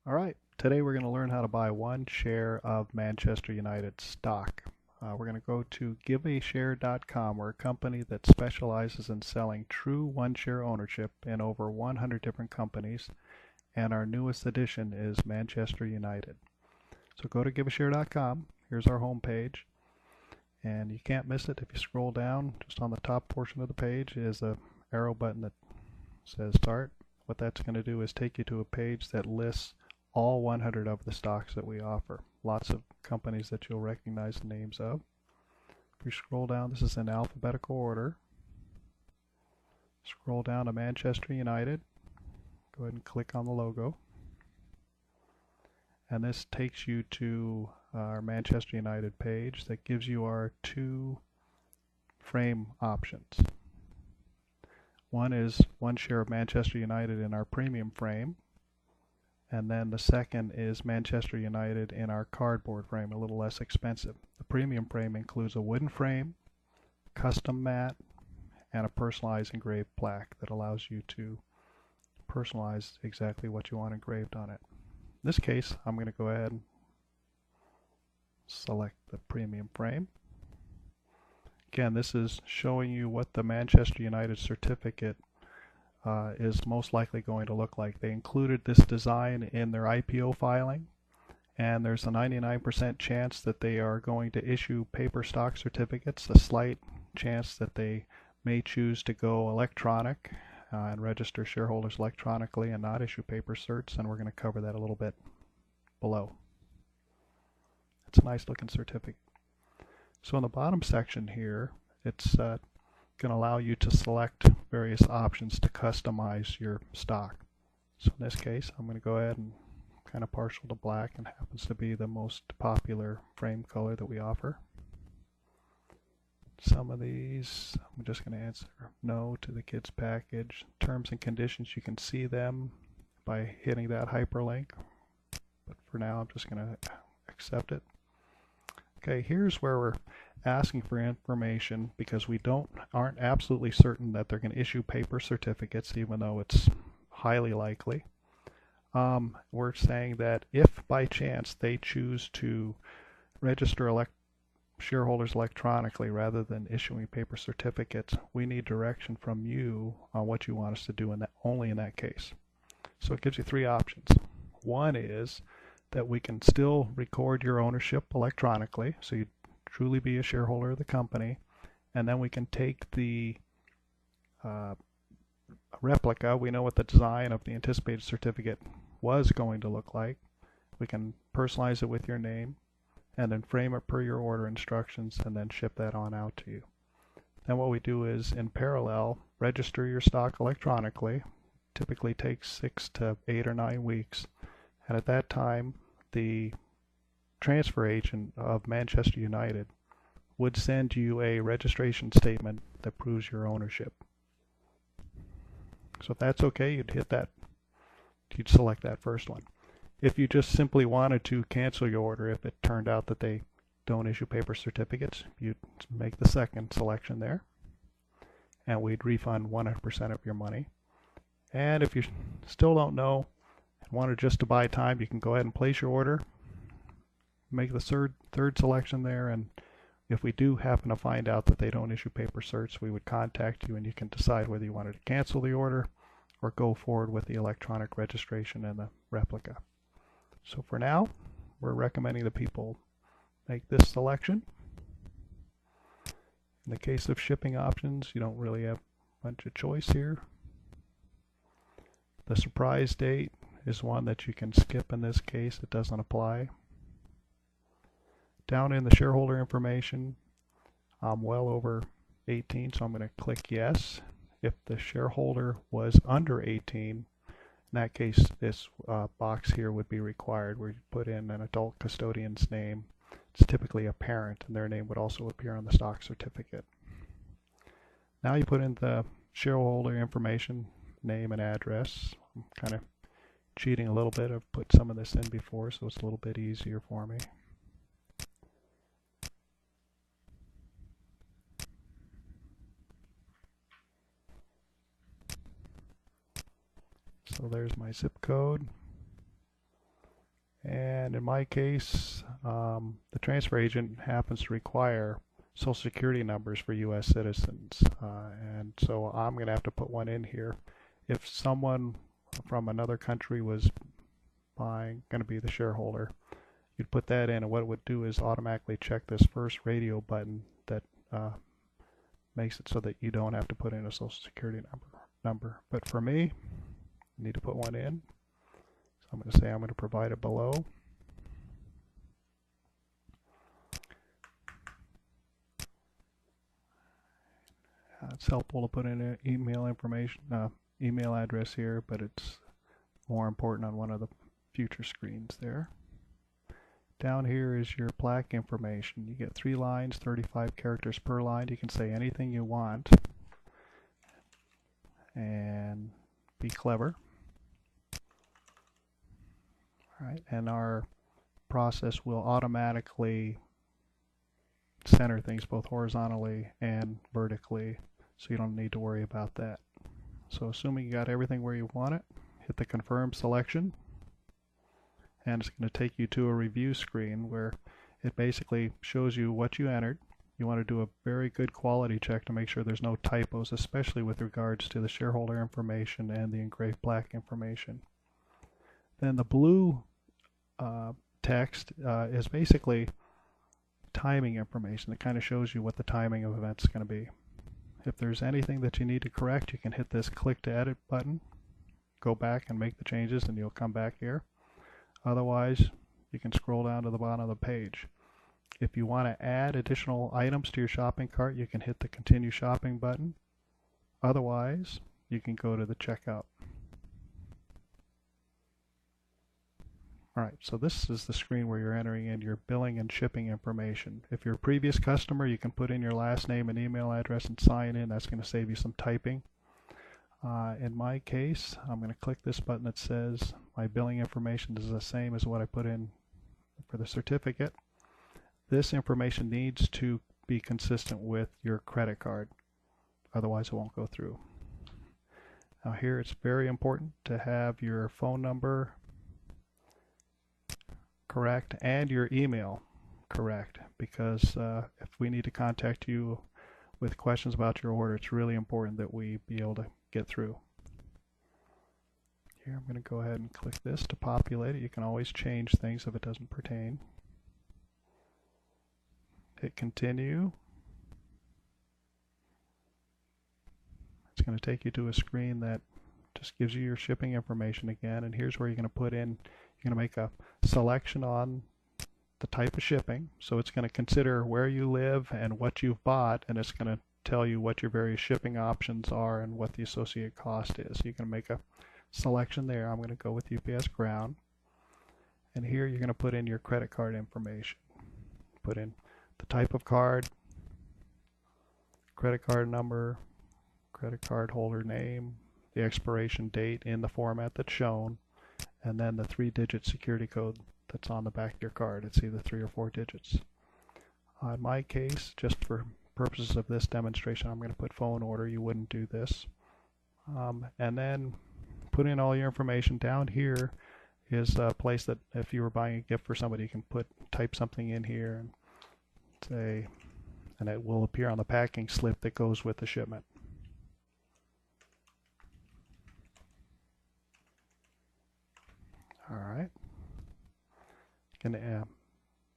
Alright, today we're going to learn how to buy one share of Manchester United stock. We're going to go to giveashare.com. We're a company that specializes in selling true one-share ownership in over 100 different companies, and our newest addition is Manchester United. So go to giveashare.com. Here's our home page, and you can't miss it if you scroll down. Just on the top portion of the page is a arrow button that says Start. What that's going to do is take you to a page that lists all 100 of the stocks that we offer. Lots of companies that you'll recognize the names of. If you scroll down, this is in alphabetical order. Scroll down to Manchester United. Go ahead and click on the logo. And this takes you to our Manchester United page that gives you our two frame options. One is one share of Manchester United in our premium frame, and then the second is Manchester United in our cardboard frame, a little less expensive. The premium frame includes a wooden frame, custom mat, and a personalized engraved plaque that allows you to personalize exactly what you want engraved on it. In this case, I'm going to go ahead and select the premium frame. Again, this is showing you what the Manchester United certificate is most likely going to look like. They included this design in their IPO filing, and there's a 99% chance that they are going to issue paper stock certificates, a slight chance that they may choose to go electronic and register shareholders electronically and not issue paper certs, and we're going to cover that a little bit below. It's a nice looking certificate. So in the bottom section here, it's going to allow you to select various options to customize your stock. So in this case, I'm going to go ahead and kind of partial to black, and happens to be the most popular frame color that we offer. Some of these, I'm just going to answer no to the kids package. Terms and conditions, you can see them by hitting that hyperlink, but for now I'm just going to accept it. Okay, here's where we're asking for information because we aren't absolutely certain that they're going to issue paper certificates, even though it's highly likely. We're saying that if by chance they choose to register shareholders electronically rather than issuing paper certificates, we need direction from you on what you want us to do only in that case. So it gives you three options. One is that we can still record your ownership electronically, so you truly be a shareholder of the company, and then we can take the replica. We know what the design of the anticipated certificate was going to look like. We can personalize it with your name, and then frame it per your order instructions, and then ship that on out to you. Then what we do is, in parallel, register your stock electronically. Typically takes 6 to 8 or 9 weeks. And at that time, the transfer agent of Manchester United would send you a registration statement that proves your ownership. So if that's okay, you'd select that first one. If you just simply wanted to cancel your order, if it turned out that they don't issue paper certificates, you'd make the second selection there, and we'd refund 100% of your money. And if you still don't know, wanted just to buy time, you can go ahead and place your order, make the third selection there, and if we do happen to find out that they don't issue paper certs, we would contact you and you can decide whether you wanted to cancel the order or go forward with the electronic registration and the replica. So for now, we're recommending that people make this selection. In the case of shipping options, you don't really have much of choice here. The surprise date is one that you can skip in this case. It doesn't apply. Down in the shareholder information, I'm well over 18, so I'm going to click yes. If the shareholder was under 18, in that case, this box here would be required where you put in an adult custodian's name. It's typically a parent, and their name would also appear on the stock certificate. Now you put in the shareholder information, name and address. I'm kind of cheating a little bit. I've put some of this in before, so it's a little bit easier for me. So there's my zip code. And in my case, the transfer agent happens to require Social Security numbers for U.S. citizens, and so I'm going to have to put one in here. If someone from another country was going to be the shareholder, you'd put that in, and what it would do is automatically check this first radio button that makes it so that you don't have to put in a Social Security number. But for me, I need to put one in. So I'm going to say I'm going to provide it below. It's helpful to put in an email information, email address here, but it's more important on one of the future screens there. Down here is your plaque information. You get 3 lines, 35 characters per line. You can say anything you want and be clever. All right, and our process will automatically center things both horizontally and vertically, so you don't need to worry about that. So assuming you got everything where you want it, hit the confirm selection, and it's going to take you to a review screen where it basically shows you what you entered. You want to do a very good quality check to make sure there's no typos, especially with regards to the shareholder information and the engraved plaque information. Then the blue text is basically timing information. It kind of shows you what the timing of events is going to be. If there's anything that you need to correct, you can hit this click to edit button, go back and make the changes, and you'll come back here. Otherwise, you can scroll down to the bottom of the page. If you want to add additional items to your shopping cart, you can hit the continue shopping button. Otherwise, you can go to the checkout. Alright, so this is the screen where you're entering in your billing and shipping information. If you're a previous customer, you can put in your last name and email address and sign in. That's going to save you some typing. In my case, I'm going to click this button that says my billing information is the same as what I put in for the certificate. This information needs to be consistent with your credit card, otherwise it won't go through. Now here it's very important to have your phone number correct and your email correct, because if we need to contact you with questions about your order, it's really important that we be able to get through. Here I'm going to go ahead and click this to populate it. You can always change things if it doesn't pertain. Hit continue. It's going to take you to a screen that just gives you your shipping information again, and here's where you're going to put in, you're going to make a selection on the type of shipping. So it's going to consider where you live and what you've bought, and it's going to tell you what your various shipping options are and what the associated cost is. You can make a selection there. I'm going to go with UPS Ground, and here you're going to put in your credit card information. Put in the type of card, credit card number, credit card holder name, the expiration date in the format that's shown, and then the 3-digit security code that's on the back of your card. It's either 3 or 4 digits. In my case, just for purposes of this demonstration, I'm going to put phone order. You wouldn't do this. And then put in all your information. Down here is a place that if you were buying a gift for somebody, you can type something in here and say, and it will appear on the packing slip that goes with the shipment. All right. Going to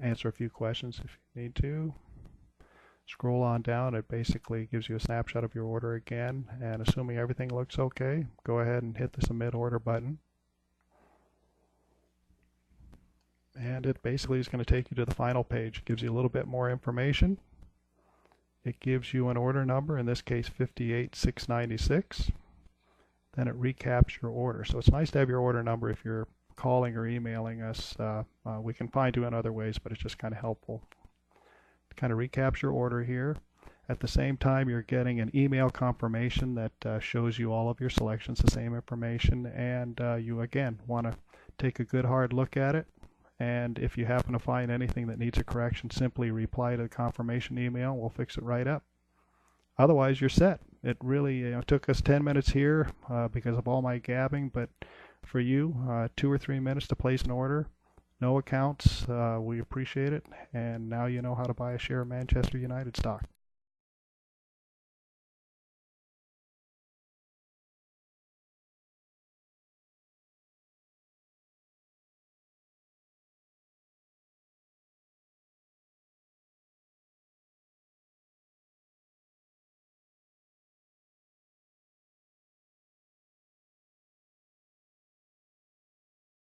answer a few questions if you need to. Scroll on down. It basically gives you a snapshot of your order again, and assuming everything looks okay, go ahead and hit the submit order button. And it basically is going to take you to the final page. It gives you a little bit more information. It gives you an order number, in this case 58696. Then it recaps your order. So it's nice to have your order number if you're calling or emailing us. We can find you in other ways, but it's just kind of helpful. Kind of recaps your order here. At the same time, you're getting an email confirmation that shows you all of your selections, the same information, and you again want to take a good hard look at it, and if you happen to find anything that needs a correction, simply reply to the confirmation email. We'll fix it right up. Otherwise, you're set. It really took us 10 minutes here because of all my gabbing, but for you, 2 or 3 minutes to place an order. No accounts. We appreciate it. And now you know how to buy a share of Manchester United stock.